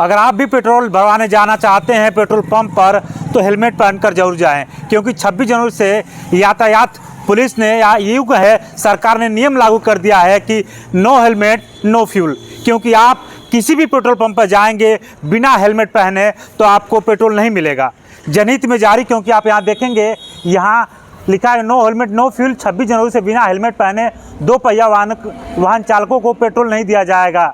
अगर आप भी पेट्रोल भरवाने जाना चाहते हैं पेट्रोल पंप पर तो हेलमेट पहनकर जरूर जाएं, क्योंकि 26 जनवरी से यातायात पुलिस ने या यूँ कहे सरकार ने नियम लागू कर दिया है कि नो हेलमेट नो फ्यूल। क्योंकि आप किसी भी पेट्रोल पंप पर जाएंगे बिना हेलमेट पहने तो आपको पेट्रोल नहीं मिलेगा। जनहित में जारी, क्योंकि आप यहाँ देखेंगे यहाँ लिखा है नो हेलमेट नो फ्यूल। 26 जनवरी से बिना हेलमेट पहने 2 पहिया वाहन चालकों को पेट्रोल नहीं दिया जाएगा,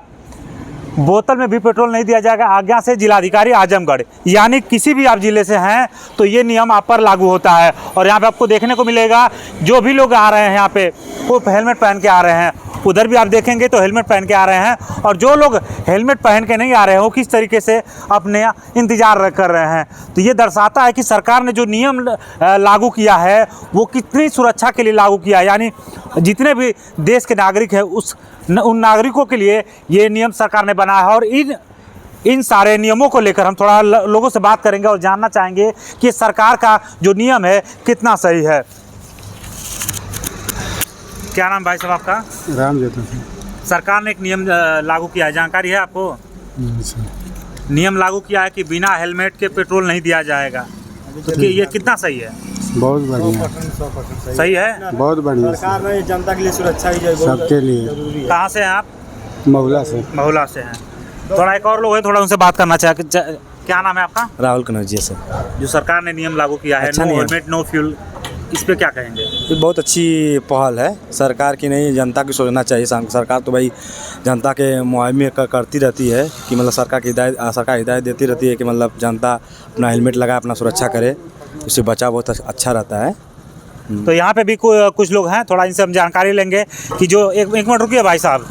बोतल में भी पेट्रोल नहीं दिया जाएगा। आज्ञा से जिलाधिकारी आजमगढ़, यानी किसी भी आप ज़िले से हैं तो ये नियम आप पर लागू होता है। और यहाँ पे आपको देखने को मिलेगा जो भी लोग आ रहे हैं यहाँ पे वो हेलमेट पहन के आ रहे हैं, उधर भी आप देखेंगे तो हेलमेट पहन के आ रहे हैं। और जो लोग हेलमेट पहन के नहीं आ रहे हैं वो किस तरीके से अपने इंतज़ार कर रहे हैं। तो ये दर्शाता है कि सरकार ने जो नियम लागू किया है वो कितनी सुरक्षा के लिए लागू किया है, यानी जितने भी देश के नागरिक हैं उन नागरिकों के लिए ये नियम सरकार ने बनाया है। और इन सारे नियमों को लेकर हम थोड़ा लोगों से बात करेंगे और जानना चाहेंगे कि सरकार का जो नियम है कितना सही है। क्या नाम भाई साहब आपका? राम जेठा। सरकार ने एक नियम लागू किया है, जानकारी है आपको? नियम लागू किया है कि बिना हेलमेट के पेट्रोल नहीं दिया जाएगा, तो ये कितना सही है? बहुत बढ़िया, सही है, बहुत बढ़िया। सरकार ने जनता के लिए सुरक्षा ही सबके लिए। कहाँ से हैं आप? महुला से। महुला से हैं। थोड़ा एक और लोग हैं, थोड़ा उनसे बात करना चाहे। क्या नाम है आपका? राहुल कनौजिया से। जो सरकार ने नियम लागू किया है अच्छा नो नियम। हेलमेट नो फ्यूल, इस पे क्या कहेंगे? ये बहुत अच्छी पहल है सरकार की, नहीं जनता की सोचना चाहिए। सरकार तो भाई जनता के मुआवजे में करती रहती है कि मतलब सरकार हिदायत देती रहती है कि मतलब जनता अपना हेलमेट लगाए, अपना सुरक्षा करे, उससे बचाव बहुत अच्छा रहता है। तो यहाँ पे भी कुछ लोग हैं, थोड़ा इनसे हम जानकारी लेंगे कि जो एक मिनट रुकिए भाई साहब।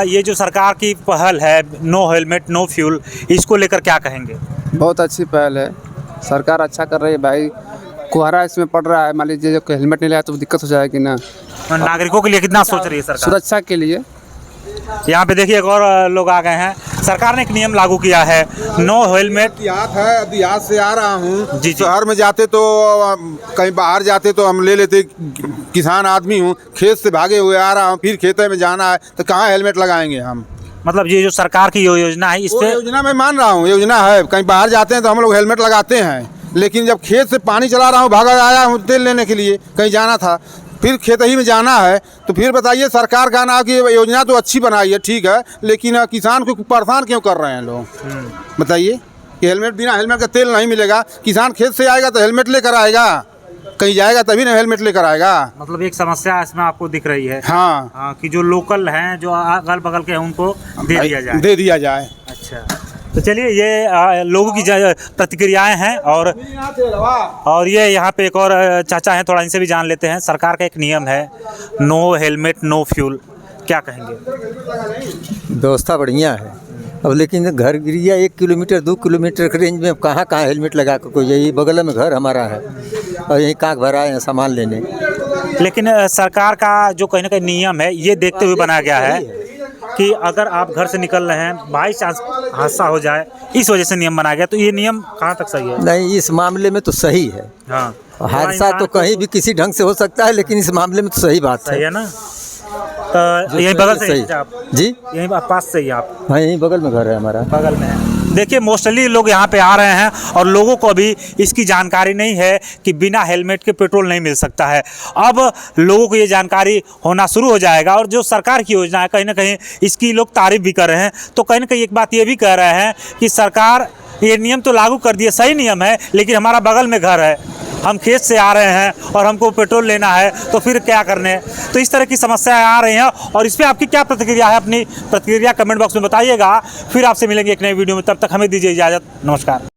ये जो सरकार की पहल है नो हेलमेट नो फ्यूल, इसको लेकर क्या कहेंगे? बहुत अच्छी पहल है, सरकार अच्छा कर रही है भाई। कोहरा इसमें पड़ रहा है, मान लीजिए जो हेलमेट नहीं लाया तो दिक्कत हो जाएगी ना। नागरिकों के लिए कितना सोच रही है सरकार? सुरक्षा के लिए। यहाँ पे देखिए एक और लोग आ गए हैं। सरकार ने एक नियम लागू किया है नो हेलमेट। देहात है, देहात से आ रहा हूँ। जी। शहर में जाते तो कहीं बाहर जाते तो हम ले लेते, किसान आदमी हूँ, खेत से भागे हुए आ रहा हूँ, फिर खेते में जाना है तो कहाँ हेलमेट लगाएंगे हम? मतलब ये जो सरकार की योजना है इस पे योजना मैं मान रहा हूँ, योजना है। कहीं बाहर जाते हैं तो हम लोग हेलमेट लगाते हैं, लेकिन जब खेत से पानी चला रहा हूँ, भागा आया हूँ तेल लेने के लिए, कहीं जाना था, फिर खेत ही में जाना है, तो फिर बताइए सरकार का ना कि योजना तो अच्छी बनाई है, ठीक है, लेकिन किसान को परेशान क्यों कर रहे हैं लोग? बताइए कि हेलमेट, बिना हेलमेट का तेल नहीं मिलेगा। किसान खेत से आएगा तो हेलमेट लेकर आएगा, कहीं जाएगा तभी ना हेलमेट लेकर आएगा। मतलब एक समस्या इसमें आपको दिख रही है? हाँ, कि जो लोकल हैं, जो अगल बगल के हैं, उनको दे दिया जाए। अच्छा, तो चलिए ये लोगों की प्रतिक्रियाएं हैं। और ये यहाँ पे एक और चाचा हैं, थोड़ा इनसे भी जान लेते हैं। सरकार का एक नियम है नो हेलमेट नो फ्यूल, क्या कहेंगे? व्यवस्था बढ़िया है, अब लेकिन घर गिरिया 1 किलोमीटर 2 किलोमीटर के रेंज में कहाँ हेलमेट लगा कर कोई? यही बगल में घर हमारा है और यहीं कांक भरा है सामान लेने। लेकिन सरकार का जो कहीं ना कहीं नियम है ये देखते हुए बनाया गया है कि अगर आप घर से निकल रहे हैं, बाई चांस हादसा हो जाए, इस वजह से नियम बनाया गया। तो ये नियम कहाँ तक सही है? नहीं, इस मामले में तो सही है। हाँ, हादसा तो कहीं भी किसी ढंग से हो सकता है, लेकिन इस मामले में तो सही बात है ना। तो यहीं बगल से ही आप? जी, यहीं पास से ही आप? हाँ, यहीं बगल में घर है हमारा। बगल में है। देखिए मोस्टली लोग यहाँ पे आ रहे हैं और लोगों को अभी इसकी जानकारी नहीं है कि बिना हेलमेट के पेट्रोल नहीं मिल सकता है। अब लोगों को ये जानकारी होना शुरू हो जाएगा। और जो सरकार की योजना है कहीं ना कहीं इसकी लोग तारीफ भी कर रहे हैं। तो कहीं ना कहीं एक बात ये भी कह रहे हैं कि सरकार ये नियम तो लागू कर दिए, सही नियम है, लेकिन हमारा बगल में घर है, हम खेत से आ रहे हैं और हमको पेट्रोल लेना है, तो फिर क्या करने? तो इस तरह की समस्याएं आ रही हैं। और इस पर आपकी क्या प्रतिक्रिया है? अपनी प्रतिक्रिया कमेंट बॉक्स में बताइएगा। फिर आपसे मिलेंगे एक नई वीडियो में, तब तक हमें दीजिए इजाज़त। नमस्कार।